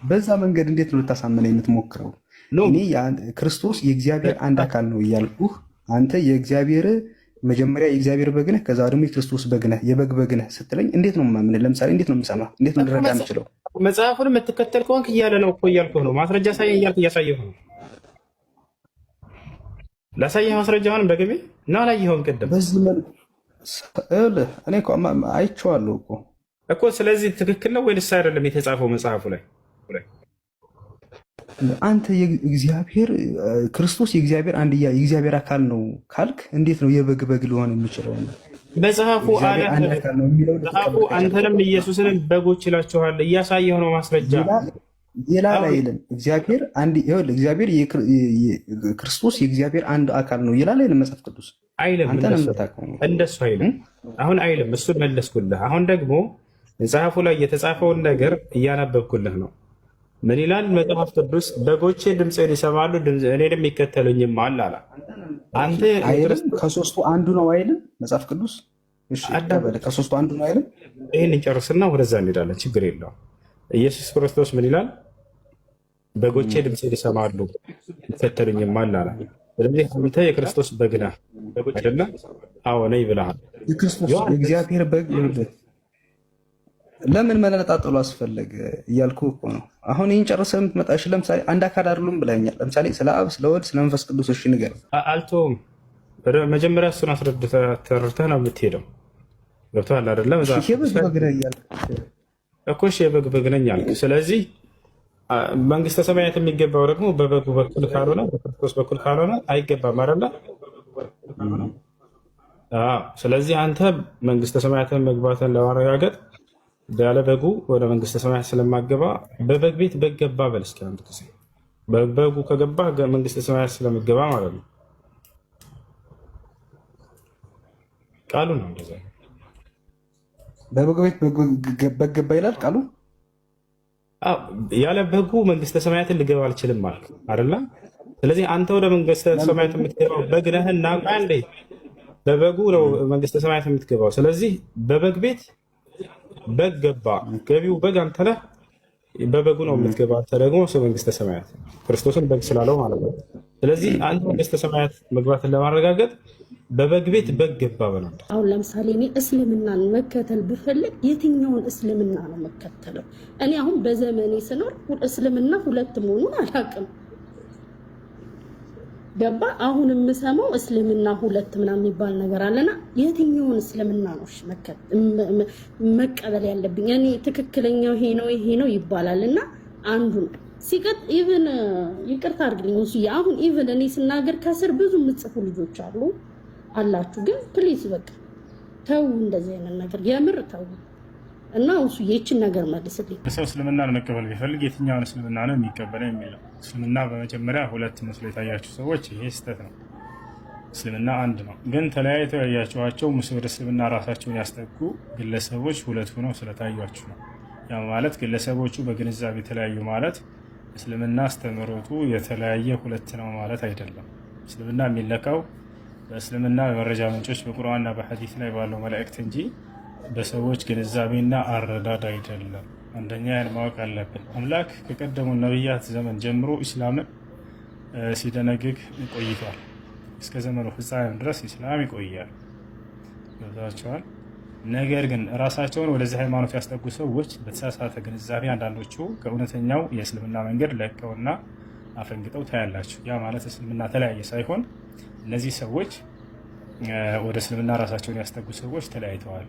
በዛ መንገድ እንዴት ነው ልታሳመነኝ የምትሞክረው? እኔ ክርስቶስ የእግዚአብሔር አንድ አካል ነው እያልኩህ አንተ የእግዚአብሔር መጀመሪያ የእግዚአብሔር በግ ነህ፣ ከዛ ደግሞ የክርስቶስ በግ ነህ፣ የበግ በግ ነህ ስትለኝ እንዴት ነው የማምን? ለምሳሌ እንዴት ነው የምሰማ? እንዴት ነው ልረዳ የምችለው? መጽሐፉን የምትከተል ከሆንክ እያለ ነው እኮ እያልኩህ ነው። ማስረጃ ሳየኝ እያልክ እያሳየሁ ነው። ላሳየህ ማስረጃውን በግቤ እና አላየኸውም ቅድም በዚህ መልኩ እኔ እኮ አይቼዋለሁ እኮ። ስለዚህ ትክክል ነው ወይንስ አይደለም የተጻፈው መጽሐፉ ላይ? አንተ የእግዚአብሔር ክርስቶስ የእግዚአብሔር አንድያ የእግዚአብሔር አካል ነው ካልክ እንዴት ነው የበግ በግ ሊሆን የሚችለው? መጽሐፉ አንተንም ኢየሱስንም በጎች ይላችኋል። እያሳየሁ ነው ማስረጃ። ይላል አይልም? እግዚአብሔር ክርስቶስ የእግዚአብሔር አንድ አካል ነው ይላል አይልም መጽሐፍ ቅዱስ? አይልም። እንደሱ አይልም። አሁን አይልም። እሱን መለስኩልህ። አሁን ደግሞ መጽሐፉ ላይ የተጻፈውን ነገር እያነበብኩልህ ነው። ምን ይላል መጽሐፍ ቅዱስ? በጎቼ ድምፄን ይሰማሉ እኔንም ይከተሉኝማል አለ። አንተ ከሶስቱ አንዱ ነው አይልም መጽሐፍ ቅዱስ? ከሶስቱ አንዱ ነው አይልም? ይህን እንጨርስና ወደዛ እንሄዳለን። ችግር የለውም። ኢየሱስ ክርስቶስ ምን ይላል? በጎቼ ድምፄን ይሰማሉ ይከተሉኝማል አለ። ስለዚህ አንተ የክርስቶስ በግ ነህ አይደለ? አዎ ነኝ ብለሃል። የእግዚአብሔር በግ ለምን መነጣጠሉ አስፈለገ እያልኩ እኮ ነው። አሁን ይህን ጨርሰህ የምትመጣ እሺ፣ ለምሳሌ አንድ አካል አይደሉም ብለኸኛል። ለምሳሌ ስለ አብ፣ ስለ ወልድ፣ ስለ መንፈስ ቅዱስ እሺ ንገረኝ። አልተውም። መጀመሪያ እሱን አስረድተህ ተረድተህ ነው የምትሄደው። ገብቶሃል አይደለ? የበግ በግ ነህ እያልክ እኮ እሺ፣ የበግ በግ ነኝ አልክ። ስለዚህ መንግስተ ሰማያት የሚገባው ደግሞ በበጉ በኩል ካልሆነ በክርስቶስ በኩል ካልሆነ አይገባም አይደለ? ስለዚህ አንተ መንግስተ ሰማያትን መግባትን ለማረጋገጥ ያለ በጉ ወደ መንግስተ ሰማያት ስለማገባ በበግ ቤት በግ ገባ በል እስኪ አንድ ጊዜ። በበጉ ከገባ መንግስተ ሰማያት ስለምገባ ማለት ነው። ቃሉ ነው እንደዛ። በበግ ቤት በግ ገባ ይላል ቃሉ። ያለ በጉ መንግስተ ሰማያትን ልገባ አልችልም ማለት አይደለ? ስለዚህ አንተ ወደ መንግስተ ሰማያት የምትገባው በግ ነህና አንዴ በበጉ ነው መንግስተ ሰማያት የምትገባው። ስለዚህ በበግ ቤት በግ ገባ። ገቢው በግ አንተ ነህ። በበጉ ነው የምትገባ። አንተ ደግሞ መንግስተ ሰማያት ክርስቶስን በግ ስላለው ማለት ነው። ስለዚህ አንተ መንግስተ ሰማያት መግባትን ለማረጋገጥ በበግ ቤት በግ ገባ በላል። አሁን ለምሳሌ እኔ እስልምናን መከተል ብፈልግ የትኛውን እስልምና ነው መከተለው? እኔ አሁን በዘመኔ ስኖር እስልምና ሁለት መሆኑን አላውቅም። ገባ? አሁን የምሰማው እስልምና ሁለት ምናምን የሚባል ነገር አለና የትኛውን እስልምና ነው መቀበል ያለብኝ? እኔ ትክክለኛው ይሄ ነው ይባላል እና አንዱ ነው ሲቀጥ ኢቭን ይቅርታ አድርግልኝ እሱ አሁን ኢቭን እኔ ስናገር ከስር ብዙ የምጽፉ ልጆች አላችሁ፣ ግን ፕሊዝ በቃ ተው እንደዚህ አይነት ነገር የምር ተው። እና እሱ የቺን ነገር መልስልኝ። ሰው እስልምናን መቀበል ቢፈልግ የትኛውን እስልምና ነው የሚቀበለው የሚለው እስልምና በመጀመሪያ ሁለት መስሎ የታያችሁ ሰዎች ይሄ ስህተት ነው። እስልምና አንድ ነው፣ ግን ተለያይተው ያያችኋቸው ወደ እስልምና ራሳቸውን ያስጠጉ ግለሰቦች ሁለት ሆነው ስለታያችሁ ነው። ያ ማለት ግለሰቦቹ በግንዛቤ የተለያዩ ማለት እስልምና አስተምህሮቱ የተለያየ ሁለት ነው ማለት አይደለም። እስልምና የሚለካው በእስልምና የመረጃ ምንጮች በቁርአንና በሐዲስ ላይ ባለው መልእክት እንጂ በሰዎች ግንዛቤና አረዳድ አይደለም። አንደኛ ያን ማወቅ አለብን። አምላክ ከቀደሙ ነቢያት ዘመን ጀምሮ ኢስላምን ሲደነግግ ቆይቷል። እስከ ዘመኑ ፍጻሜ ድረስ ኢስላም ይቆያል። ገብታችኋል? ነገር ግን ራሳቸውን ወደዚህ ሃይማኖት ያስጠጉ ሰዎች በተሳሳተ ግንዛቤ አንዳንዶቹ ከእውነተኛው የእስልምና መንገድ ለቀውና አፈንግጠው ታያላችሁ። ያ ማለት እስልምና ተለያየ ሳይሆን እነዚህ ሰዎች ወደ እስልምና ራሳቸውን ያስጠጉ ሰዎች ተለያይተዋል።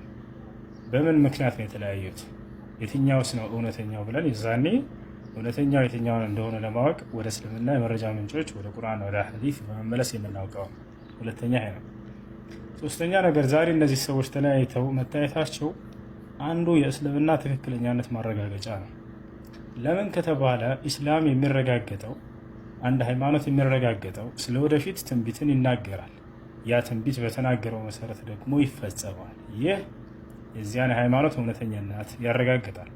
በምን ምክንያት ነው የተለያዩት? የትኛውስ ነው እውነተኛው ብለን የዛኔ እውነተኛው የትኛውን እንደሆነ ለማወቅ ወደ እስልምና የመረጃ ምንጮች ወደ ቁርአን ወደ ሐዲስ በመመለስ የምናውቀው። ሁለተኛ ይሄ ነው። ሶስተኛ ነገር ዛሬ እነዚህ ሰዎች ተለያይተው መታየታቸው አንዱ የእስልምና ትክክለኛነት ማረጋገጫ ነው። ለምን ከተባለ ኢስላም የሚረጋገጠው አንድ ሃይማኖት የሚረጋገጠው ስለ ወደፊት ትንቢትን ይናገራል። ያ ትንቢት በተናገረው መሰረት ደግሞ ይፈጸማል። ይህ የዚያን ሃይማኖት እውነተኛነት ያረጋግጣል።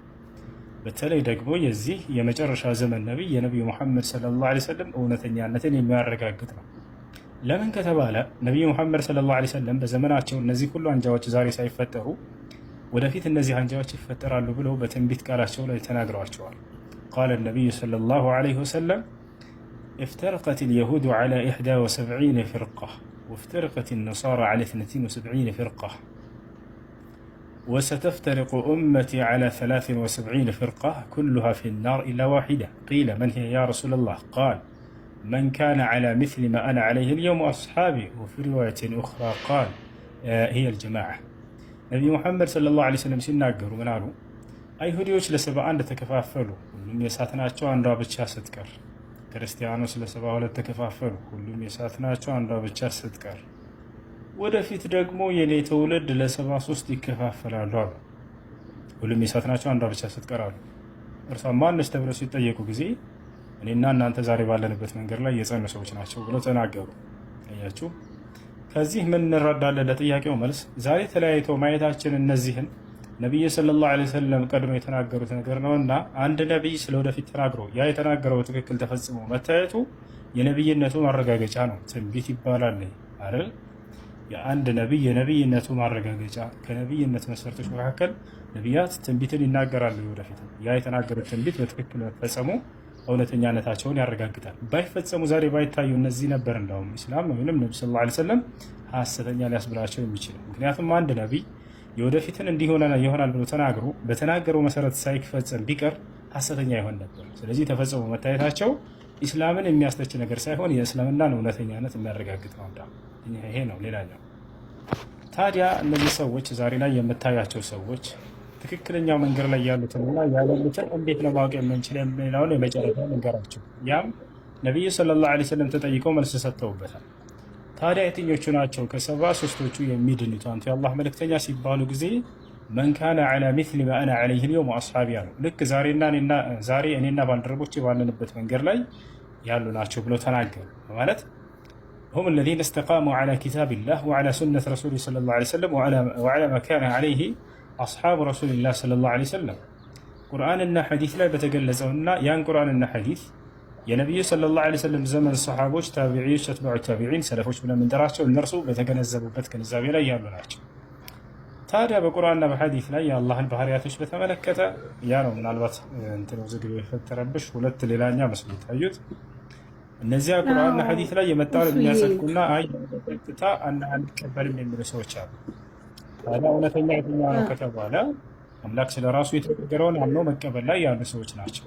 በተለይ ደግሞ የዚህ የመጨረሻ ዘመን ነቢይ የነቢዩ ሙሐመድ ሰለላሁ ዐለይሂ ወሰለም እውነተኛነትን የሚያረጋግጥ ነው። ለምን ከተባለ ነቢዩ ሙሐመድ ሰለላሁ ዐለይሂ ወሰለም በዘመናቸው እነዚህ ሁሉ አንጃዎች ዛሬ ሳይፈጠሩ ወደፊት እነዚህ አንጃዎች ይፈጠራሉ ብለው በትንቢት ቃላቸው ላይ ተናግረዋቸዋል። ቃለ ነቢዩ ሰለላሁ ዐለይሂ ወሰለም افترقت اليهود على 71 فرقة وافترقت النصارى على 72 فرقة وستفترق أمتي على 73 فرقة كلها في النار إلا واحدة. قيل من هي يا رسول الله؟ قال من كان على مثل ما أنا عليه اليوم وأصحابي. وفي رواية أخرى قال هي الجماعة. نبي محمد صلى الله عليه وسلم ሲናገሩ ምን አሉ? አይሁዲዎች ለ71 ተከፋፈሉ፣ ሁሉም የእሳት ናቸው፣ አንዷ ብቻ ስትቀር። ክርስቲያኖች ለ72 ተከፋፈሉ፣ ሁሉም የእሳት ናቸው፣ አንዷ ብቻ ስትቀር። ወደፊት ደግሞ የኔ ትውልድ ለ73 ይከፋፈላሉ አሉ፣ ሁሉም የእሳት ናቸው፣ አንዷ ብቻ ስትቀር አሉ። እርሷም ማነች ተብለው ሲጠየቁ ጊዜ እኔና እናንተ ዛሬ ባለንበት መንገድ ላይ የጸኑ ሰዎች ናቸው ብለው ተናገሩ። አያችሁ፣ ከዚህ ምን እንረዳለን? ለጥያቄው መልስ ዛሬ ተለያይተው ማየታችን እነዚህን ነቢዩ ሰለላሁ ዐለይሂ ወሰለም ቀድሞ የተናገሩት ነገር ነውና አንድ ነቢይ ስለ ወደፊት ተናግሮ ያ የተናገረው ትክክል ተፈጽሞ መታየቱ የነቢይነቱ ማረጋገጫ ነው። ትንቢት ይባላል አይደል? የአንድ ነቢይ የነቢይነቱ ማረጋገጫ ከነቢይነት መሰረቶች መካከል ነቢያት ትንቢትን ይናገራሉ። ወደፊት ያ የተናገሩት ትንቢት በትክክል መፈጸሙ እውነተኛነታቸውን ያረጋግጣል። ባይፈጸሙ ዛሬ ባይታዩ እነዚህ ነበር እንደውም ኢስላም ወይንም ነብዩ ሰለላሁ ዐለይሂ ወሰለም ሐሰተኛ ሊያስብላቸው የሚችለው። ምክንያቱም አንድ ነቢይ የወደፊትን ይሆናል ብሎ ተናግሮ በተናገረው መሰረት ሳይፈጸም ቢቀር ሐሰተኛ ይሆን ነበር። ስለዚህ ተፈጸሙ መታየታቸው ኢስላምን የሚያስተች ነገር ሳይሆን የእስልምናን እውነተኛነት የሚያረጋግጥ ነው። ይሄ ነው። ሌላኛው ታዲያ እነዚህ ሰዎች ዛሬ ላይ የምታያቸው ሰዎች ትክክለኛው መንገድ ላይ ያሉትንና ያሉትን እንዴት ለማወቅ የምንችል የሚለውን የመጨረሻ መንገራቸው። ያም ነቢዩ ሰለላሁ ዐለይሂ ወሰለም ተጠይቀው መልስ ሰጥተውበታል። ታዲያ የትኞቹ ናቸው ከ73ቶቹ የሚድኑት አንቱ የአላህ መልእክተኛ ሲባሉ ጊዜ መን ካነ ዐላ ሚስሊ ማ አና ዐለይሂ አልየውም ወአስሓቢ አሉ። ልክ ዛሬ እኔና ባልደረቦቼ ባለንበት መንገድ ላይ ያሉ ናቸው ብለው ተናገሩ። ማለት ሁም አለዚነ እስተቃሙ ዐላ ኪታቢላህ ወዐላ ሱነት ረሱሊህ ሰለላሁ ዐለይሂ ወሰለም ወዐላ ማ ካነ ዐለይሂ አስሓቡ ረሱሊላህ ሰለላሁ ዐለይሂ ወሰለም። ቁርአንና ሐዲስ ላይ በተገለጸውና ያን ቁርአንና ሐዲስ የነቢዩ ሰለላሁ ዐለይሂ ወሰለም ዘመን ሰሓቦች፣ ታቢዒዎች፣ አትባዑ ታቢዒን፣ ሰለፎች ብለን የምንጠራቸው እነርሱ በተገነዘቡበት ግንዛቤ ላይ ያሉ ናቸው። ታዲያ በቁርአንና በሐዲስ ላይ የአላህን ባህሪያቶች በተመለከተ ያ ነው ምናልባት እንትን ውዝግብ የፈጠረብሽ ሁለት ሌላኛ መስሎ ታዩት። እነዚያ ቁርአንና ሐዲስ ላይ የመጣውን የሚያጸድቁና አይ ቀጥታ አንቀበልም የሚሉ ሰዎች አሉ። ታዲያ እውነተኛ የትኛው ነው ከተባለ አምላክ ስለራሱ የተናገረውን አምነው መቀበል ላይ ያሉ ሰዎች ናቸው።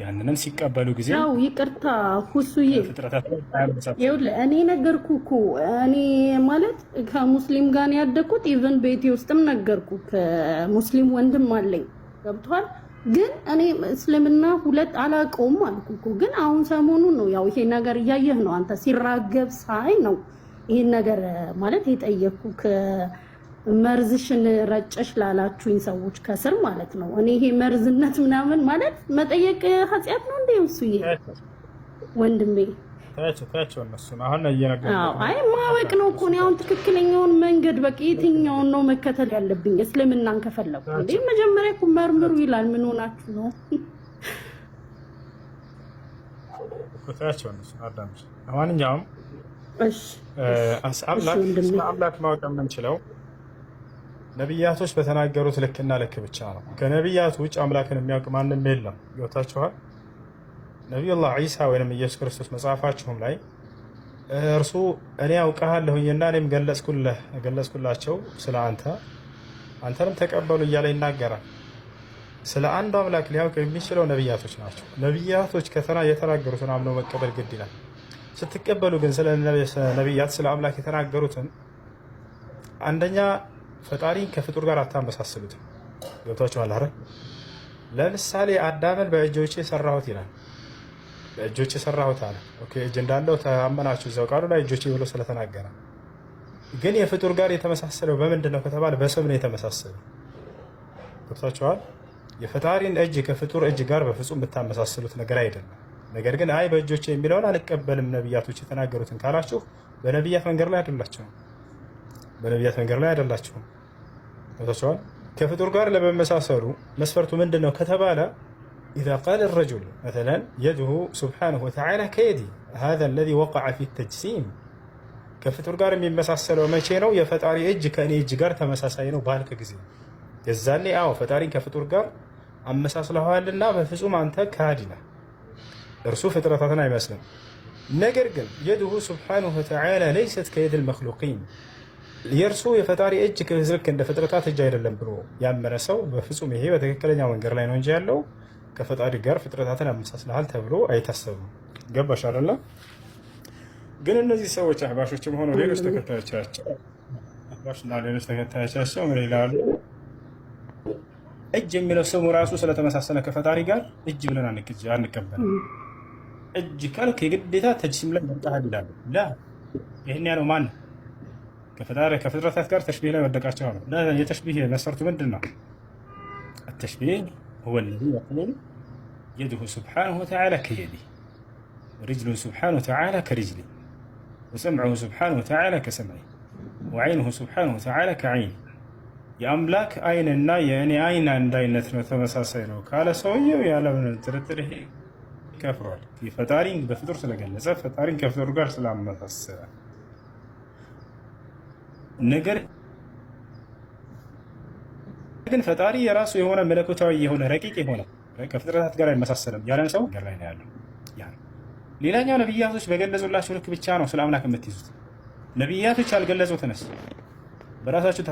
ያንንም ሲቀበሉ ጊዜ ያው ይቅርታ ሁሱዬ እኔ ነገርኩ እኮ እኔ ማለት ከሙስሊም ጋር ነው ያደግኩት። ኢቨን ቤቴ ውስጥም ነገርኩ ከሙስሊም ወንድም አለኝ ገብቷል። ግን እኔ እስልምና ሁለት አላውቀውም አልኩ እኮ። ግን አሁን ሰሞኑን ነው ያው ይሄ ነገር እያየህ ነው አንተ ሲራገብ ሳይ ነው ይሄን ነገር ማለት የጠየቅኩ መርዝሽን ረጨሽ ላላችሁኝ ሰዎች ከስር ማለት ነው። እኔ ይሄ መርዝነት ምናምን ማለት መጠየቅ ኃጢአት ነው እንዴ? እሱዬ ወንድሜ ታያቸው እነሱን አሁን እየነገርኩህ አይ ማወቅ ነው እኮ ነው። አሁን ትክክለኛውን መንገድ በቃ የትኛውን ነው መከተል ያለብኝ እስልምናን ከፈለኩ እንዴ? መጀመሪያ እኮ መርምሩ ይላል። ምን ሆናችሁ ነው? ታያቸው እነሱን አዳምጪ። ለማንኛውም እሺ አምላክ ማወቅ የምንችለው ነቢያቶች በተናገሩት ልክና ልክ ብቻ ነው። ከነቢያት ውጭ አምላክን የሚያውቅ ማንም የለም። ይወታችኋል። ነቢዩላህ ዒሳ ወይም ኢየሱስ ክርስቶስ መጽሐፋችሁም ላይ እርሱ እኔ አውቃለሁኝና እኔም ገለጽኩላቸው ስለ አንተንም ተቀበሉ እያለ ይናገራል። ስለ አንዱ አምላክ ሊያውቅ የሚችለው ነቢያቶች ናቸው። ነቢያቶች የተናገሩትን አምነው መቀበል ግድ ይላል። ስትቀበሉ ግን ስለ ነቢያት ስለ አምላክ የተናገሩትን አንደኛ ፈጣሪን ከፍጡር ጋር አታመሳስሉትም። ገብቷችኋል አይደል? ለምሳሌ አዳምን በእጆቼ ሰራሁት ይላል። በእጆቼ ሰራሁት አለ። ኦኬ እጅ እንዳለው ተአመናችሁ እዛው ቃሉ ላይ እጆቼ ብሎ ስለተናገረ። ግን የፍጡር ጋር የተመሳሰለው በምንድን ነው ከተባለ በስም ነው የተመሳሰለው። ገብቷችኋል? የፈጣሪን እጅ ከፍጡር እጅ ጋር በፍጹም ብታመሳስሉት ነገር አይደለም። ነገር ግን አይ በእጆቼ የሚለውን አልቀበልም ነቢያቶች የተናገሩትን ካላችሁ በነቢያት መንገድ ላይ አይደላችሁም። በነቢያት መንገድ ላይ አይደላችሁም። ገብቷችኋል? ከፍጡር ጋር ለመመሳሰሉ መስፈርቱ ምንድን ነው ከተባለ إذا قال الرجل مثلا يده سبحانه وتعالى كيدي هذا الذي وقع في التجسيم كفطر ጋር የሚመሳሰለው መቼ ነው? የፈጣሪ እጅ ከኔ እጅ ጋር ተመሳሳይ ነው ባልክ ጊዜ የዛኔ አዎ ፈጣሪን ከፍጡር ጋር አመሳስለዋልና በፍጹም አንተ ካዲ ነህ። እርሱ ፍጥረታትን አይመስልም። ነገር ግን የድሁ سبحانه وتعالى ليست كيد المخلوقين የእርሱ የፈጣሪ እጅ ልክ እንደ ፍጥረታት እጅ አይደለም ብሎ ያመነ ሰው በፍጹም ይሄ በትክክለኛ መንገድ ላይ ነው እንጂ ያለው ከፈጣሪ ጋር ፍጥረታትን አመሳስለሃል ተብሎ አይታሰብም። ገባሽ አይደለ? ግን እነዚህ ሰዎች አህባሾችም ሆነው ሌሎች ተከታዮቻቸው ምን ይላሉ? እጅ የሚለው ስሙ ራሱ ስለተመሳሰለ ከፈጣሪ ጋር እጅ ብለን አንቀበልም። እጅ ካልክ የግዴታ ተጅሲም ላይ መጣሃል ይላሉ። ላ ይህን ያለው ማን ከፍጥረታት ጋር ተሽቢህ ላይ ወደቃቸው ነው። የተሽቢህ መስፈርቱ ምንድን ነው? التشبيه هو الذي يقول يده سبحانه وتعالى كيدي ورجله سبحانه وتعالى كرجلي وسمعه سبحانه وتعالى كسمعي وعينه سبحانه وتعالى كعيني የአምላክ አይንና የእኔ አይን አንድ አይነት ነው ተመሳሳይ ነው ካለ ሰውየው ያለምንም ጥርጥር ከፍሯል። ፈጣሪን በፍጡር ስለገለጸ ፈጣሪን ከፍጡር ጋር ስላመሳሰለ ነገር ግን ፈጣሪ የራሱ የሆነ መለኮታዊ የሆነ ረቂቅ የሆነ ከፍጥረታት ጋር አይመሳሰልም ያለን ሰው ገር ላይ ነው ያለው። ሌላኛው ነቢያቶች በገለጹላችሁ ልክ ብቻ ነው ስለ አምላክ የምትይዙት። ነቢያቶች ያልገለጹትንስ በራሳችሁ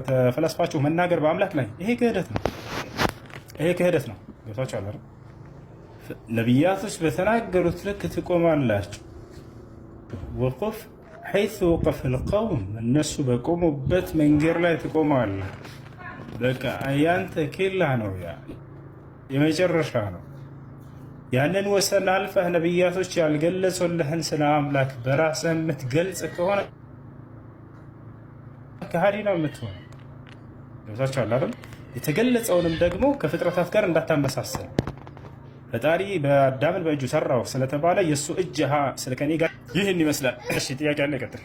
ተፈላስፋችሁ መናገር በአምላክ ላይ ይሄ ክህደት ነው። ይሄ ክህደት ነው። ገብታችሁ አለ ነቢያቶች በተናገሩት ልክ ትቆማላችሁ። ወቁፍ ሐይሱ ወቀፈ ልቀውም እነሱ በቆሙበት መንገድ ላይ ትቆማለህ። በቃ ያንተ ኬላ ነው፣ ያ የመጨረሻ ነው። ያንን ወሰን አልፈህ ነቢያቶች ያልገለጹልህን ስለ አምላክ በራስህ የምትገልጽ ከሆነ ከሃዲ ነው የምትሆነው። ገብታችኋል አይደል? የተገለጸውንም ደግሞ ከፍጥረታት ጋር እንዳታመሳሰል። ፈጣሪ በአዳምን በእጁ ሰራው ስለተባለ የእሱ እጅ ስለከኔ ጋር ይህን ይመስላል። እሺ ጥያቄ አለ፣ ይቀጥል።